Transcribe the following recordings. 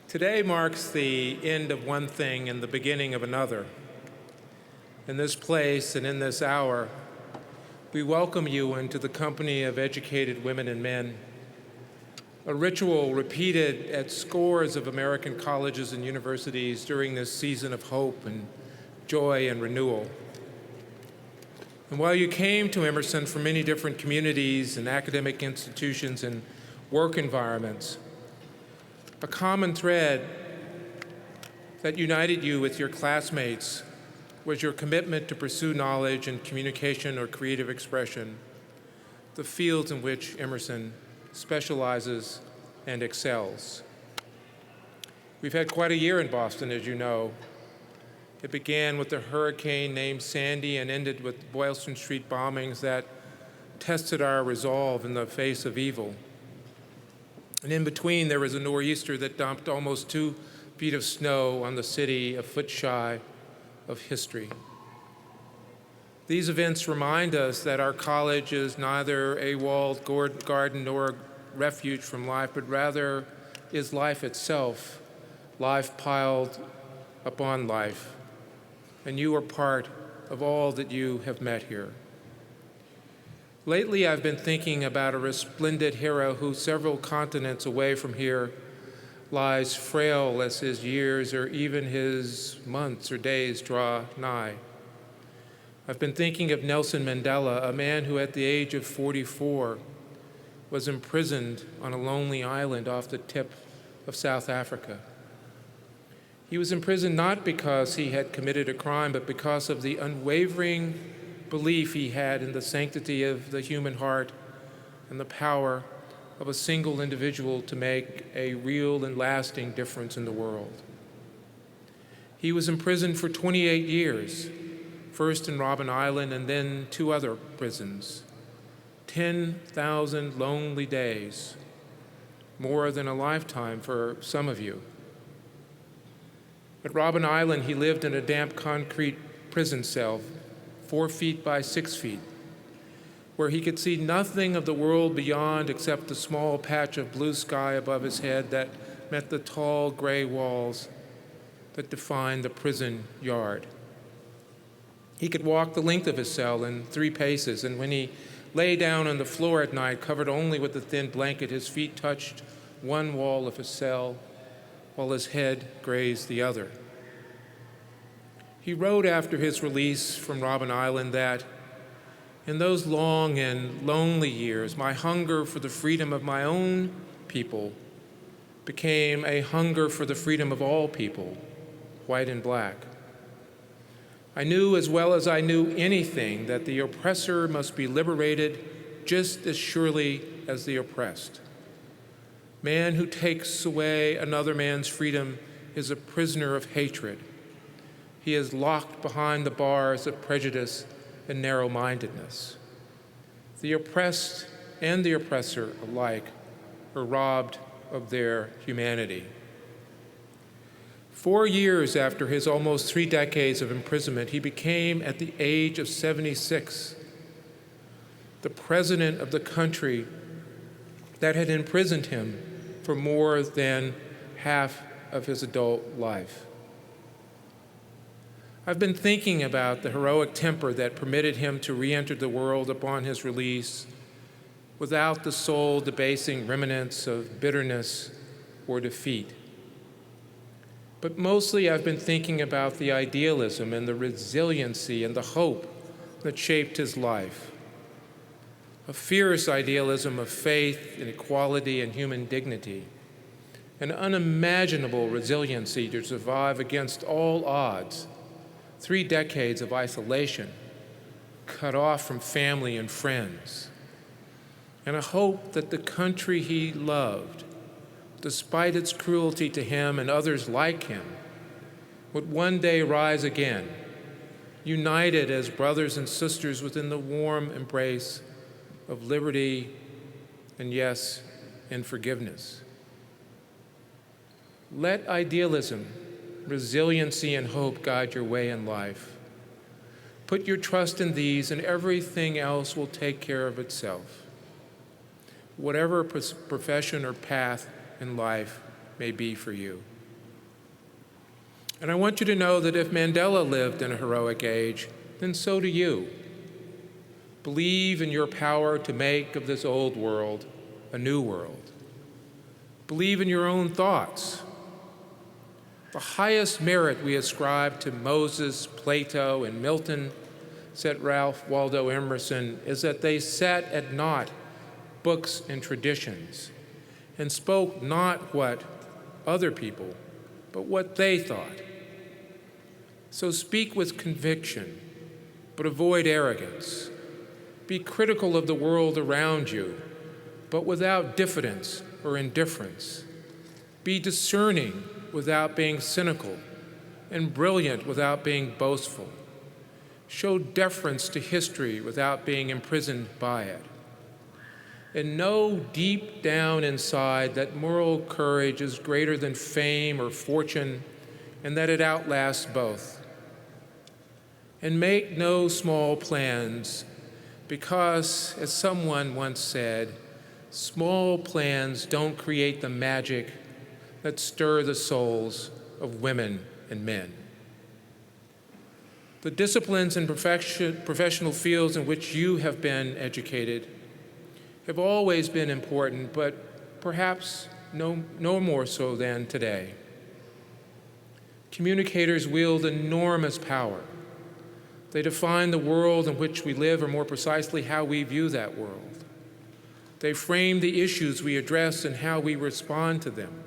Today marks the end of one thing and the beginning of another. In this place and in this hour, we welcome you into the company of educated women and men, a ritual repeated at scores of American colleges and universities during this season of hope and joy and renewal. And while you came to Emerson from many different communities and academic institutions and work environments, a common thread that united you with your classmates was your commitment to pursue knowledge and communication or creative expression, the fields in which Emerson specializes and excels. We've had quite a year in Boston, as you know. It began with a hurricane named Sandy and ended with Boylston Street bombings that tested our resolve in the face of evil. And in between, there was a nor'easter that dumped almost 2 feet of snow on the city, a foot shy of history. These events remind us that our college is neither a walled garden nor a refuge from life, but rather is life itself, life piled upon life. And you are part of all that you have met here. Lately, I've been thinking about a resplendent hero who several continents away from here lies frail as his years or even his months or days draw nigh. I've been thinking of Nelson Mandela, a man who at the age of 44 was imprisoned on a lonely island off the tip of South Africa. He was imprisoned not because he had committed a crime, but because of the unwavering belief he had in the sanctity of the human heart and the power of a single individual to make a real and lasting difference in the world. He was imprisoned for 28 years, first in Robben Island and then 2 other prisons. 10,000 lonely days, more than a lifetime for some of you. At Robben Island, he lived in a damp concrete prison cell, 4 feet by 6 feet, where he could see nothing of the world beyond except the small patch of blue sky above his head that met the tall gray walls that defined the prison yard. He could walk the length of his cell in 3 paces, and when he lay down on the floor at night, covered only with a thin blanket, his feet touched one wall of his cell while his head grazed the other. He wrote after his release from Robben Island that, in those long and lonely years, my hunger for the freedom of my own people became a hunger for the freedom of all people, white and black. I knew as well as I knew anything that the oppressor must be liberated just as surely as the oppressed. Man who takes away another man's freedom is a prisoner of hatred. He is locked behind the bars of prejudice and narrow-mindedness. The oppressed and the oppressor alike are robbed of their humanity. 4 years after his almost 3 decades of imprisonment, he became, at the age of 76, the president of the country that had imprisoned him for more than half of his adult life. I've been thinking about the heroic temper that permitted him to re-enter the world upon his release without the soul-debasing remnants of bitterness or defeat. But mostly I've been thinking about the idealism and the resiliency and the hope that shaped his life. A fierce idealism of faith and equality and human dignity, an unimaginable resiliency to survive against all odds, 3 decades of isolation, cut off from family and friends, and a hope that the country he loved, despite its cruelty to him and others like him, would one day rise again, united as brothers and sisters within the warm embrace of liberty and, yes, and forgiveness. Let idealism, resiliency, and hope guide your way in life. Put your trust in these, and everything else will take care of itself. Whatever profession or path in life may be for you. And I want you to know that if Mandela lived in a heroic age, then so do you. Believe in your power to make of this old world a new world. Believe in your own thoughts. The highest merit we ascribe to Moses, Plato, and Milton, said Ralph Waldo Emerson, is that they set at naught books and traditions and spoke not what other people, but what they thought. So speak with conviction, but avoid arrogance. Be critical of the world around you, but without diffidence or indifference. Be discerning without being cynical, and brilliant without being boastful. Show deference to history without being imprisoned by it. And know deep down inside that moral courage is greater than fame or fortune, and that it outlasts both. And make no small plans, because, as someone once said, small plans don't create the magic that stir the souls of women and men. The disciplines and professional fields in which you have been educated have always been important, but perhaps no more so than today. Communicators wield enormous power. They define the world in which we live, or more precisely, how we view that world. They frame the issues we address and how we respond to them.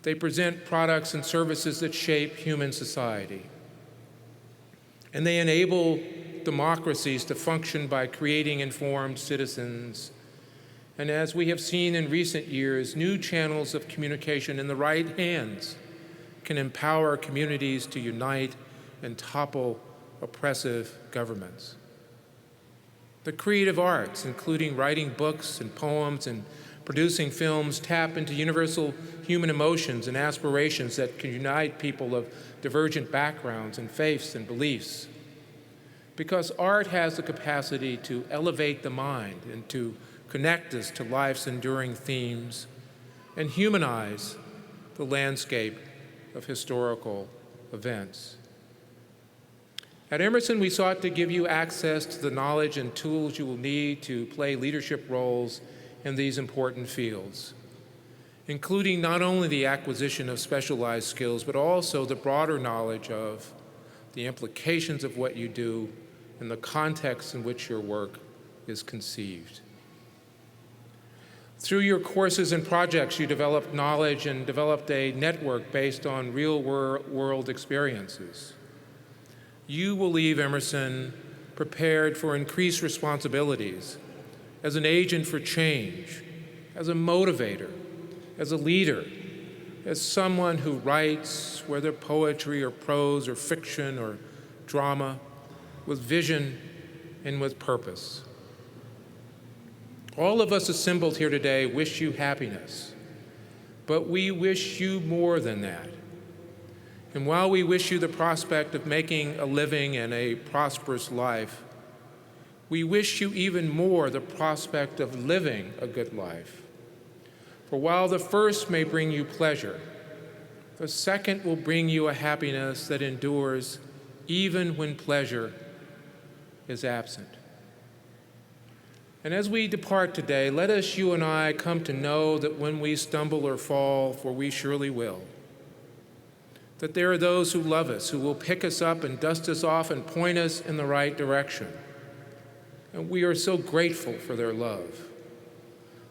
They present products and services that shape human society. And they enable democracies to function by creating informed citizens. And as we have seen in recent years, new channels of communication in the right hands can empower communities to unite and topple oppressive governments. The creative arts, including writing books and poems and producing films, tap into universal human emotions and aspirations that can unite people of divergent backgrounds and faiths and beliefs. Because art has the capacity to elevate the mind and to connect us to life's enduring themes and humanize the landscape of historical events. At Emerson, we sought to give you access to the knowledge and tools you will need to play leadership roles in these important fields, including not only the acquisition of specialized skills, but also the broader knowledge of the implications of what you do and the context in which your work is conceived. Through your courses and projects, you developed knowledge and developed a network based on real-world experiences. You will leave Emerson prepared for increased responsibilities as an agent for change, as a motivator, as a leader, as someone who writes, whether poetry or prose or fiction or drama, with vision and with purpose. All of us assembled here today wish you happiness, but we wish you more than that. And while we wish you the prospect of making a living and a prosperous life, we wish you even more the prospect of living a good life. For while the first may bring you pleasure, the second will bring you a happiness that endures even when pleasure is absent. And as we depart today, let us, you and I, come to know that when we stumble or fall, for we surely will, that there are those who love us, who will pick us up and dust us off and point us in the right direction. And we are so grateful for their love.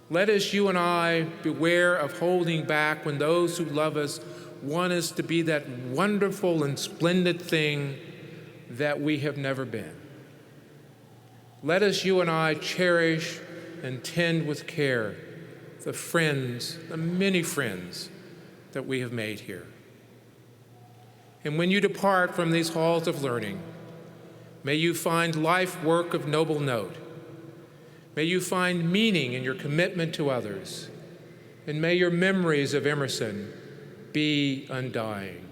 Let us, you and I, beware of holding back when those who love us want us to be that wonderful and splendid thing that we have never been. Let us, you and I, cherish and tend with care the friends, the many friends that we have made here. And when you depart from these halls of learning, may you find life work of noble note. May you find meaning in your commitment to others. And may your memories of Emerson be undying,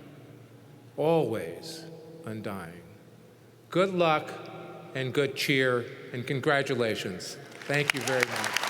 always undying. Good luck and good cheer, and congratulations. Thank you very much.